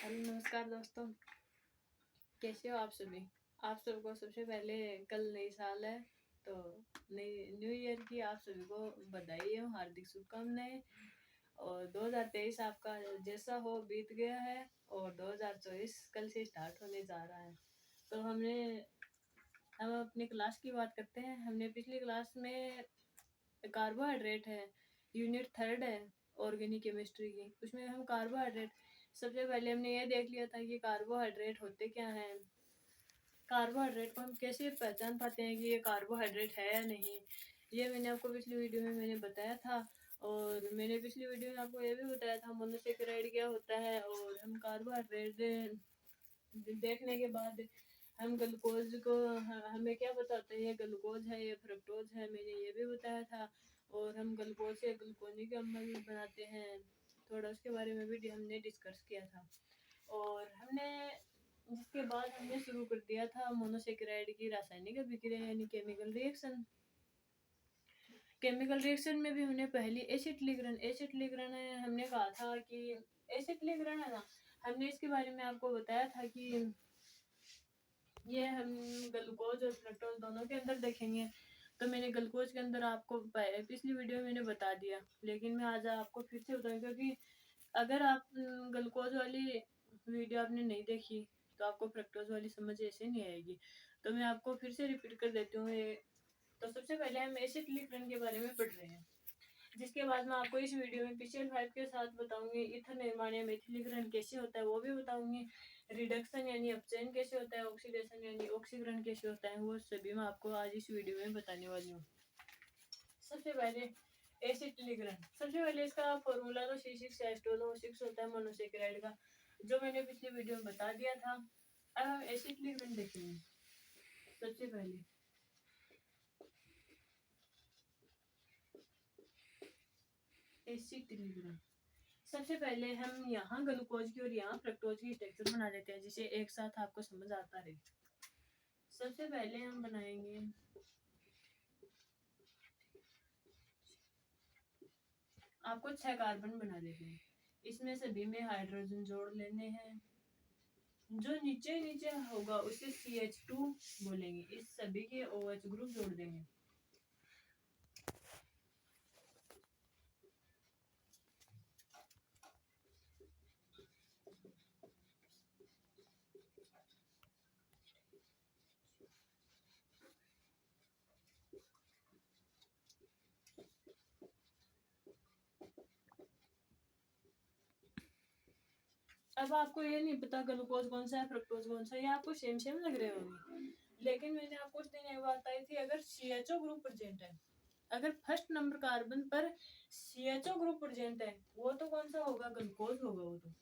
Hello नमस्कार दोस्तों, कैसे हो आप सभी। आप सबको सबसे पहले कल नई साल है, तो नई न्यू ईयर की आप सभी को बधाई हो, हार्दिक शुभकामनाएं। और 2023 आपका जैसा हो बीत गया है और 2024 कल से स्टार्ट होने जा रहा है। तो हम अपनी क्लास की बात करते हैं। हमने पिछली क्लास में कार्बोहाइड्रेट है, यूनिट 3 है ऑर्गेनिक केमिस्ट्री की, उसमें हम कार्बोहाइड्रेट सबसे पहले हमने ये देख लिया था कि कार्बोहाइड्रेट होते क्या हैं, कार्बोहाइड्रेट को हम कैसे पहचान पाते हैं कि ये कार्बोहाइड्रेट है या नहीं। ये मैंने आपको पिछली वीडियो में मैंने बताया था। और मैंने पिछली वीडियो में आपको ये भी बताया था मोनोसेकेराइड क्या होता है। और हम कार्बोहाइड्रेट देखने के बाद हम ग्लूकोज को हमें क्या पता होता है, ये ग्लूकोज है, ये फ्रक्टोज है, मैंने ये भी बताया था। और हम ग्लूकोज से ग्लूकोनिक अम्ल बनाते हैं, थोड़ा उसके बारे में भी हमने डिस्कस किया था। और जिसके बाद हमने शुरू कर दिया था मोनोसेकेराइड की रासायनिक अभिक्रिया यानी केमिकल रिएक्शन। केमिकल रिएक्शन में भी हमने पहली एसिटिलीकरण हमने कहा था कि एसिटिलीकरण है ना, हमने इसके बारे में आपको बताया था कि ये हम ग्लूकोज और फ्रक्टोज दोनों के अंदर देखेंगे। तो मैंने ग्लूकोज के अंदर आपको पिछली वीडियो में मैंने बता दिया, लेकिन मैं आज आपको फिर से बताऊँ, क्योंकि अगर आप ग्लूकोज वाली वीडियो आपने नहीं देखी तो आपको फ्रक्टोज वाली समझ ऐसे नहीं आएगी। तो मैं आपको फिर से रिपीट कर देती हूँ। तो सबसे पहले हम एसिटिलीकरण के बारे में पढ़ रहे हैं, जिसके बाद मैं आपको इस वीडियो में PCl5 के साथ बताऊंगी ईथर निर्माण या मेथिलीकरण कैसे होता है वो भी बताऊंगी। रिडक्शन यानी अपचयन कैसे होता है, ऑक्सीडेशन यानी ऑक्सीकरण कैसे होता है, वो सभी मैं आपको आज इस वीडियो में बताने वाली हूँ। सबसे पहले एसिटिलीकरण, सबसे पहले इसका फॉर्मूला तो C6H12O6 होता है मोनोसेकेराइड का, जो मैंने पिछली वीडियो में बता दिया था। अब हम एसिटिलीकरण देखेंगे। सबसे पहले एसिटिलीकरण, सबसे पहले हम यहाँ ग्लूकोज की और यहाँ फ्रक्टोज की स्ट्रक्चर बना देते हैं, जिसे एक साथ आपको समझ आता रहे। सबसे पहले हम बनाएंगे आपको 6 कार्बन बना देते हैं, इसमें सभी में हाइड्रोजन जोड़ लेने हैं। जो नीचे नीचे होगा उसे CH2 बोलेंगे, इस सभी के OH ग्रुप जोड़ देंगे। अब आपको ये नहीं पता ग्लूकोज कौन सा है फ्रक्टोज कौन सा है, ये आपको सेम सेम लग रहे होंगे, लेकिन मैंने आपको उस दिन ये बात बताई थी, अगर CHO ग्रुप प्रेजेंट है, अगर फर्स्ट नंबर कार्बन पर CHO ग्रुप प्रेजेंट है, वो तो कौन सा होगा, ग्लूकोज होगा, वो तो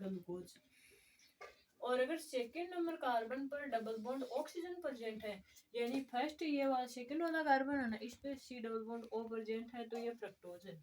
ग्लूकोज। और अगर सेकंड नंबर कार्बन पर डबल बॉन्ड ऑक्सीजन प्रेजेंट है, यानी फर्स्ट ये वाला सेकंड वाला कार्बन है ना, इस पे C double bond O present है, तो ये फ्रक्टोज है,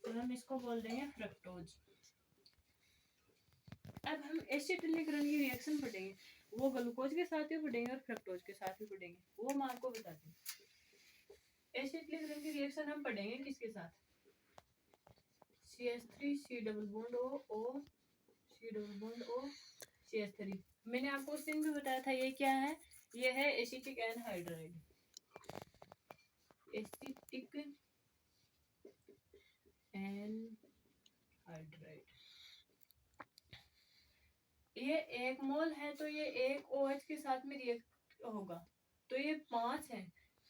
तो हम इसको बोल देंगे फ्रक्टोज। अब हम एसिटिलीकरण की रिएक्शन पढ़ेंगे, वो ग्लूकोज के साथ भी पढ़ेंगे और फ्रक्टोज के साथ भी पढ़ेंगे, वो मैं आपको बताती हूँ। एसिटिलीकरण की रिएक्शन हम पढ़ेंगे किसके साथ, CH3 C double bond O C double bond O CH3। मैंने आपको उस दिन भी बताया था ये क्या है, ये है एसिटिक एनहाइड्राइड, एसिटिक एनहाइड्राइड। ये 1 मोल है, तो ये एक OH के साथ में रिएक्ट होगा, तो ये 5 है।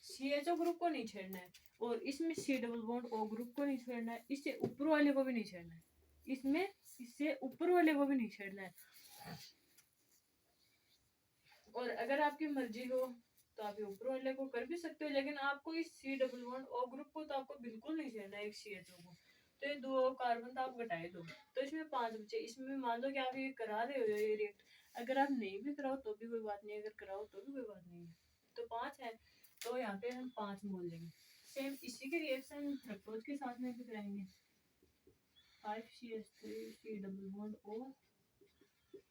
CHO ग्रुप को नहीं छेड़ना है, और इसमें C double bond O group को नहीं छेड़ना है, इससे ऊपर वाले को भी नहीं छेड़ना है, इसमें इससे ऊपर वाले को भी नहीं छेड़ना है। और अगर आपकी मर्जी हो तो आप ऊपर वाले को कर भी सकते हो, लेकिन आपको इस C double bond O group को तो आपको बिल्कुल नहीं छेड़ना है, एक CHO को। तो ये 2 कार्बन तो आप घटाए दो, तो इसमें 5 बचे। इसमें मान लो कि आप ये करा रहे हो ये रिएक्ट, अगर आप नहीं भी कराओ तो भी कोई बात नहीं, अगर कराओ तो भी कोई बात नहीं है। तो 5 है, तो यहाँ पे हम 5 बोल देंगे। सेम इसी के रिएक्शन फ्रक्टोज के साथ में भी कराएंगे, 5CH3 C double bond O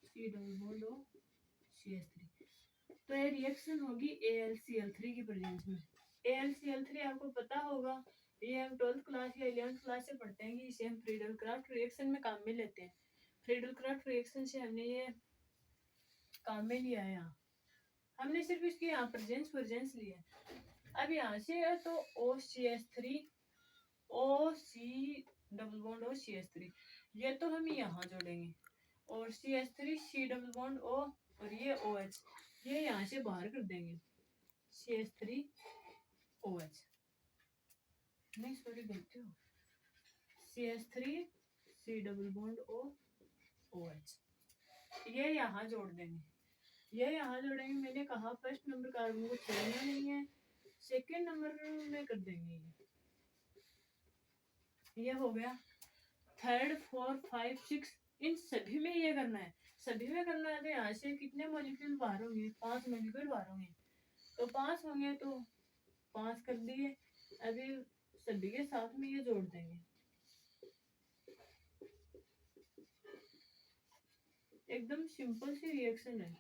C double bond O CH3। तो ये रिएक्शन होगी AlCl3 की प्रेजेंस में। AlCl3 आपको पता होगा ये हम 12th क्लास या 11th क्लास से पढ़ते हैं कि इसे हम फ्रीडल क्राफ्ट रिएक्शन में काम में लेते हैं। फ्रीडल क्राफ्ट रिएक्शन से हमने ये काम में लिया है। यहाँ हमने सिर्फ इसकी यहाँ प्रेजेंस प्रेजेंस लिया है। अब यहाँ से है तो OCH3 OC double bond OCH3 ये तो हम यहाँ जोड़ेंगे और CH3 C double bond O और ये OH ये यहाँ से बाहर कर देंगे। CH3 OH नहीं सॉरी गलती हो CH3 C double bond O OH ये यहाँ जोड़ देंगे। ये यहाँ जोड़ेंगे। मैंने कहा फर्स्ट नंबर कार्बन को छोड़ना नहीं है, सेकेंड नंबर में कर देंगे। ये हो गया। थर्ड 4 5 6 इन सभी में ये करना है। सभी में करना है तो यहाँ से कितने मॉलिक्यूल बाहर होंगे? 5 मॉलिक्यूल बाहर होंगे। तो 5 होंगे तो 5 कर दिए। अभी सभी के साथ में ये जोड़ देंगे। एकदम सिंपल सी रिएक्शन है,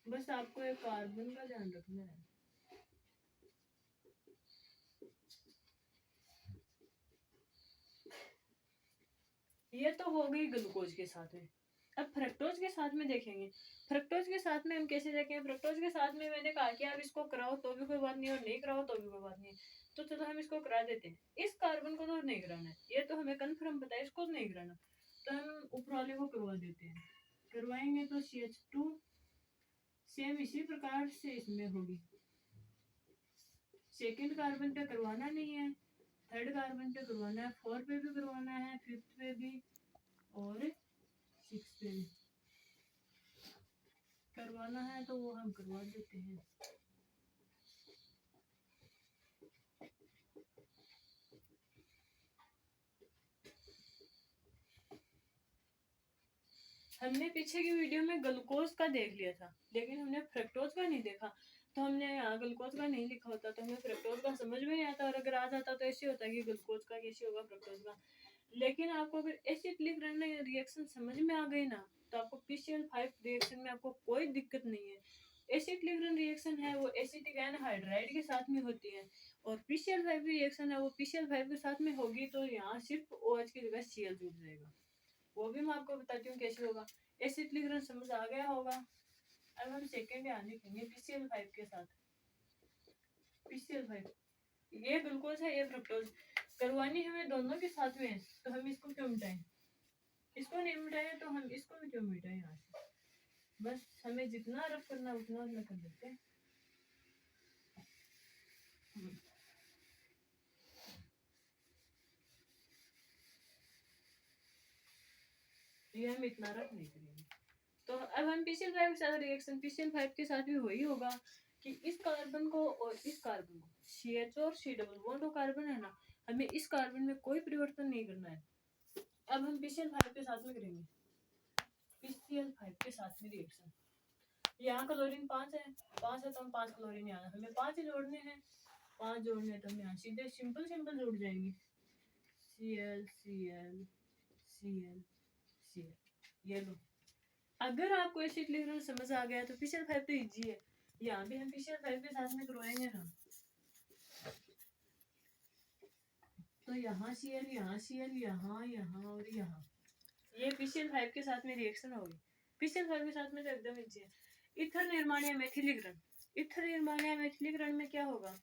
बस आपको एक कार्बन का ध्यान रखना है। ये तो हो गई ग्लूकोज के साथ में। अब फ्रक्टोज के साथ में देखेंगे। फ्रक्टोज के साथ में हम कैसे देखें? फ्रक्टोज के साथ में मैंने कहा कि आप इसको कराओ तो भी कोई बात नहीं और नहीं कराओ तो भी कोई बात नहीं। तो चलो हम इसको करा देते हैं। इस कार्बन को तो नहीं कराना है, ये तो हमें कन्फर्म पता है इसको नहीं कराना, तो हम ऊपर वाले को करवा देते हैं। करवाएंगे तो CH2 सेम इसी प्रकार से इसमें होगी। सेकेंड कार्बन पे करवाना नहीं है, थर्ड कार्बन पे करवाना है, 4 पे भी करवाना है, 5th पे भी और 6 पे भी करवाना है, तो वो हम करवा देते हैं। हमने पीछे की वीडियो में ग्लूकोज का देख लिया था, लेकिन हमने फ्रक्टोज का नहीं देखा। तो हमने यहाँ ग्लूकोज का नहीं लिखा होता तो हमें फ्रक्टोज का समझ में नहीं आता, और अगर आ जाता तो ऐसे होता कि ग्लूकोज का कैसे होगा फ्रक्टोज का। लेकिन आपको अगर एसिटिक रिएक्शन समझ में आ गई ना, तो आपको PCl5 रिएक्शन में आपको कोई दिक्कत नहीं है। एसिटिक रिएक्शन है वो एसिटिक एनहाइड्राइड के साथ में होती है, और PCl5 रिएक्शन है वो PCl5 के साथ में होगी। तो यहाँ सिर्फ OH की जगह Cl जुड़ जाएगा। वो भी मैं आपको बताती हूँ कैसे होगा। एसिटिक समझ आ गया होगा। अब हम सेकेंड यहाँ लिखेंगे PCl5 के साथ। PCl5 ये ग्लूकोज है, ये फ्रक्टोज। करवानी हमें दोनों के साथ में, तो हम इसको क्यों मिटाएं? इसको नहीं मिटाए तो हम इसको भी क्यों मिटाएं? यहाँ से बस हमें जितना रफ करना उतना उतना कर देते हैं। ये हम इतना रफ नहीं करेंगे। तो अब हम PCl5 के साथ रिएक्शन PCl5 के साथ भी वही होगा कि इस कार्बन को और इस कार्बन को CH और C डबल बॉन्ड कार्बन है ना, हमें इस कार्बन में कोई परिवर्तन नहीं करना है। अब हम PCl5 के साथ में करेंगे। PCl5 के साथ में रिएक्शन। यहाँ क्लोरीन 5 है, 5 है तो हम 5 क्लोरीन यहाँ हमें 5 ही जोड़ने हैं। 5 जोड़ने हैं तो हम यहाँ सीधे सिंपल सिंपल जोड़ जाएंगे। Cl Cl Cl Cl। ये लो। अगर आपको एसिड समझ आ गया तो PCl5 तो इजी है। यहाँ भी हम PCl5 के साथ में करवाएंगे ना, तो यहाँ Cl यहाँ Cl यहाँ यहाँ और यहाँ, ये PCl5 के साथ में रिएक्शन होगी। PCl5 के साथ में तो एकदम इजी है। इथर निर्माण या मेथिलीकरण। इथर निर्माण या मेथिलीकरण में क्या होगा?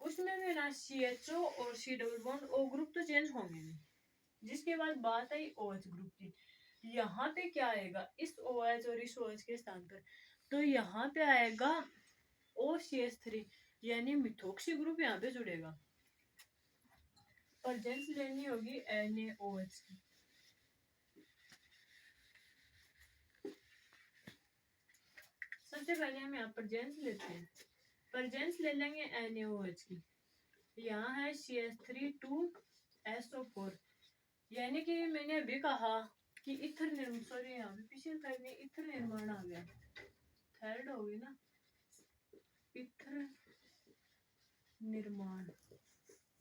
उसमें भी ना CHO और C double bond O group तो चेंज होंगे नहीं। जिसके बाद बात आई OH ग्रुप की। यहाँ पे क्या आएगा? इस OH और इस OH के स्थान पर, तो यहाँ पे आएगा OCH3 यानी मिथोक्सी ग्रुप यहाँ पे जुड़ेगा। प्रेजेंस लेनी होगी NaOH की। सबसे पहले हम यहाँ प्रेजेंस लेते हैं। प्रेजेंस ले लेंगे NaOH की। यहाँ है CH3 2SO4 यानी कि मैंने अभी कहा कि इथर निर्माण, सॉरी यहाँ पे PCl5 में इथर निर्माण आ गया। थर्ड होगी ना इथर निर्माण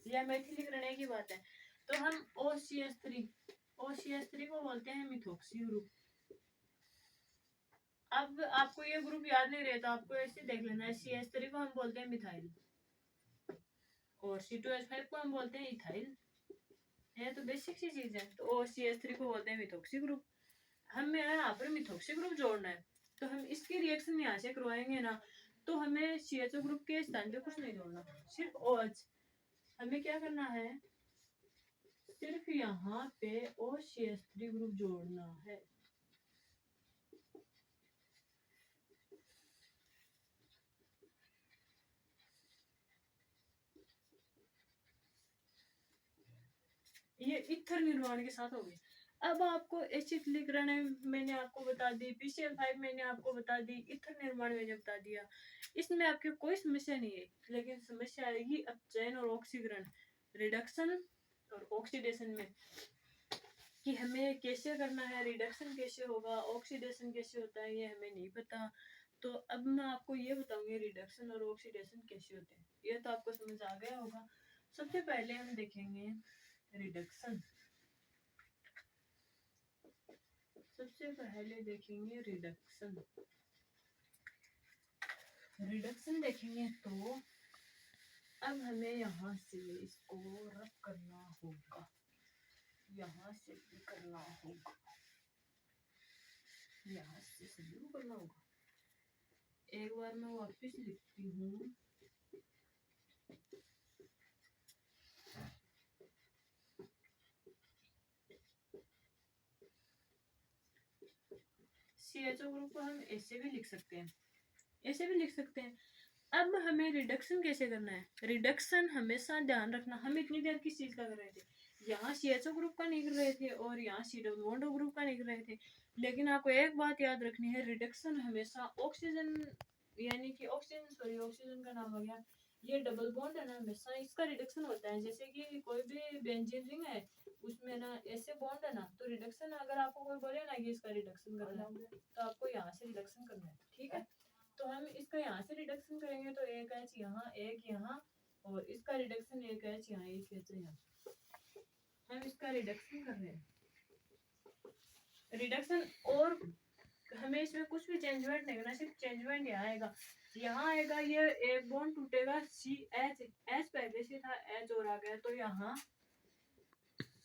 या मेथिलीकरण की बात है। तो हम OCH3 को बोलते हैं मिथोक्सी ग्रुप। अब आपको ये ग्रुप याद नहीं रहता, आपको ऐसे देख लेना है। CH3 को हम बोलते हैं मिथाइल। और C2H5 को हम बोलते हैं इथाइल। है तो बेसिक सी चीज है। तो OCH3 को बोलते हैं मिथॉक्सी ग्रुप। हमें यहाँ पर मिथॉक्सी ग्रुप जोड़ना है, तो हम इसकी रिएक्शन यहाँ से करवाएंगे ना, तो हमें CHO ग्रुप के स्थान पे कुछ नहीं जोड़ना, सिर्फ OH। हमें क्या करना है, सिर्फ यहाँ पे OCH3 ग्रुप जोड़ना है। ये इथर निर्माण के साथ हो गए। अब आपको एसिटिलीकरण मैंने आपको बता दी, PCl5 मैंने आपको बता दी, इथर निर्माण मैंने बता दिया। इसमें आपकी कोई समस्या नहीं है, लेकिन समस्या आएगी अपचयन और ऑक्सीकरण, रिडक्शन और ऑक्सीडेशन में, कि हमें कैसे करना है, रिडक्शन कैसे होगा, ऑक्सीडेशन कैसे होता है, ये हमें नहीं पता। तो अब मैं आपको ये बताऊंगी रिडक्शन और ऑक्सीडेशन कैसे होते हैं। ये तो आपको समझ आ गया होगा। सबसे पहले हम देखेंगे रिडक्शन। सबसे पहले देखेंगे रिडक्शन। रिडक्शन देखेंगे तो अब हमें यहाँ से इसको रब करना होगा, यहाँ से भी करना होगा, यहाँ से शुरू करना होगा। एक बार मैं वापस लिखती हूँ। CHO ग्रुप को हम ऐसे भी लिख सकते हैं, ऐसे भी लिख सकते हैं। अब हमें रिडक्शन कैसे करना है। रिडक्शन हमेशा ध्यान रखना, हम इतनी देर किस चीज का कर रहे थे, यहाँ CHO ग्रुप का नहीं कर रहे थे और यहाँ C डबल बॉन्ड ग्रुप का नहीं कर रहे थे। लेकिन आपको एक बात याद रखनी है, रिडक्शन हमेशा ऑक्सीजन, यानी कि ऑक्सीजन का नाम हो गया, ये डबल बॉन्ड है ना, हमेशा इसका रिडक्शन होता है। जैसे कि कोई भी बेंजीन रिंग है, उसमें ना ऐसे बॉन्ड है ना, तो रिडक्शन अगर आपको कोई बोले ना कि इसका रिडक्शन करना है, तो आपको यहाँ से रिडक्शन करना है, ठीक है। तो हम इसका यहाँ से रिडक्शन करेंगे तो एक एच यहाँ, एक यहाँ, और इसका रिडक्शन एक एच यहाँ, एक एच यहाँ। हम इसका रिडक्शन कर रहे हैं, रिडक्शन। और हमें इसमें कुछ भी चेंजमेंट नहीं करना, सिर्फ चेंजमेंट यहाँ आएगा, यहाँ आएगा, ये एक बॉन्ड टूटेगा, CH, H पहले से था, H और आ गया, तो यहाँ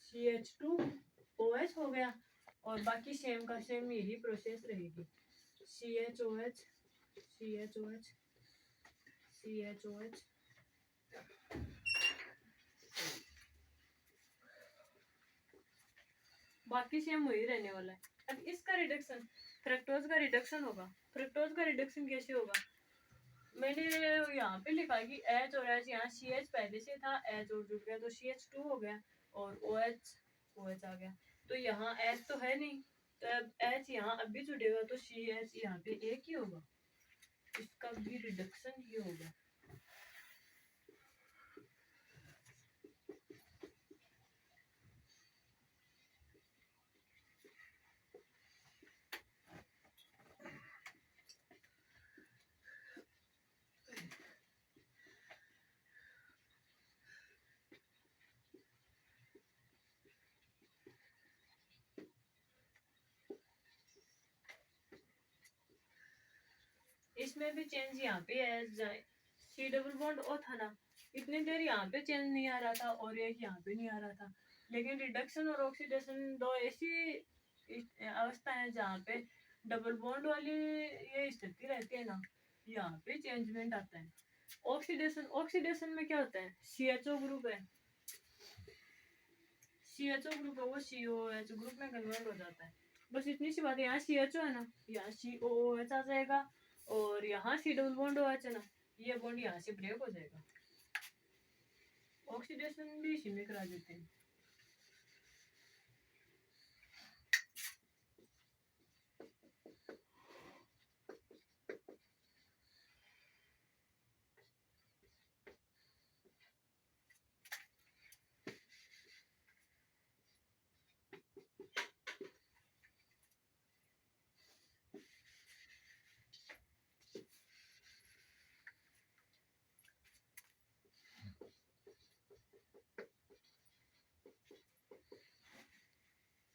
CH2OH हो गया। और बाकी सेम का सेम यही प्रोसेस रहेगी, CHOH, CHOH, CHOH। बाकी सेम वही रहने वाला है। अब इसका रिडक्शन, फ्रक्टोज का रिडक्शन होगा। फ्रक्टोज का रिडक्शन कैसे होगा, मैंने यहाँ पे लिखा कि H और H, यहाँ CH पहले से था, H और जुड़ गया तो CH2 हो गया, और OH आ गया। तो यहाँ H तो है नहीं, तो अब H यहाँ अब भी जुड़ेगा, तो CH यहाँ पे एक ही होगा, इसका भी रिडक्शन ही होगा। इसमें भी चेंज यहाँ पे है, C डबल बॉन्ड O था ना, इतनी देर यहाँ पे चेंज नहीं आ रहा था और एक यहाँ पे नहीं आ रहा था। लेकिन रिडक्शन और ऑक्सीडेशन दो ऐसी अवस्था है जहाँ पे डबल बॉन्ड वाली ये स्थिति रहती है ना, यहाँ पे चेंजमेंट आता है। ऑक्सीडेशन में क्या होता है, CHO ग्रुप है, CHO ग्रुप है, वो COH ग्रुप में कन्वर्ट हो जाता है। बस इतनी सी बात है, यहाँ CHO है ना, यहाँ COOH आ जाएगा, और यहाँ C डबल बॉन्ड OH है ना, ये बॉन्ड यहाँ से ब्रेक हो जाएगा। ऑक्सीडेशन भी इसी में करा देते हैं।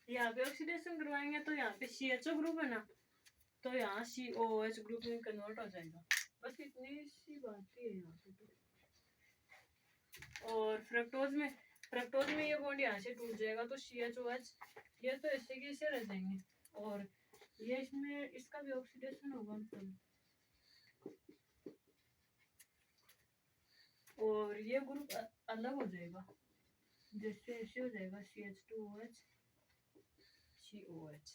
यहाँ पे ऑक्सीडेशन करवाएंगे तो यहाँ पे CHO ग्रुप है ना, तो यहाँ COOH ग्रुप में कन्वर्ट हो जाएगा। बस इतनी सी बात ही है यहाँ पे। तो फ्रक्टोज में ये बॉन्ड यहाँ से टूट जाएगा तो CHOH, ये तो ऐसे के ऐसे रह जाएंगे। और ये इसमें इसका भी ऑक्सीडेशन होगा मतलब, और ये ग्रुप अलग हो जाएगा, जैसे ऐसे हो जाएगा CH2OH COH।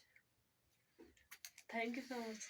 Thank you so much.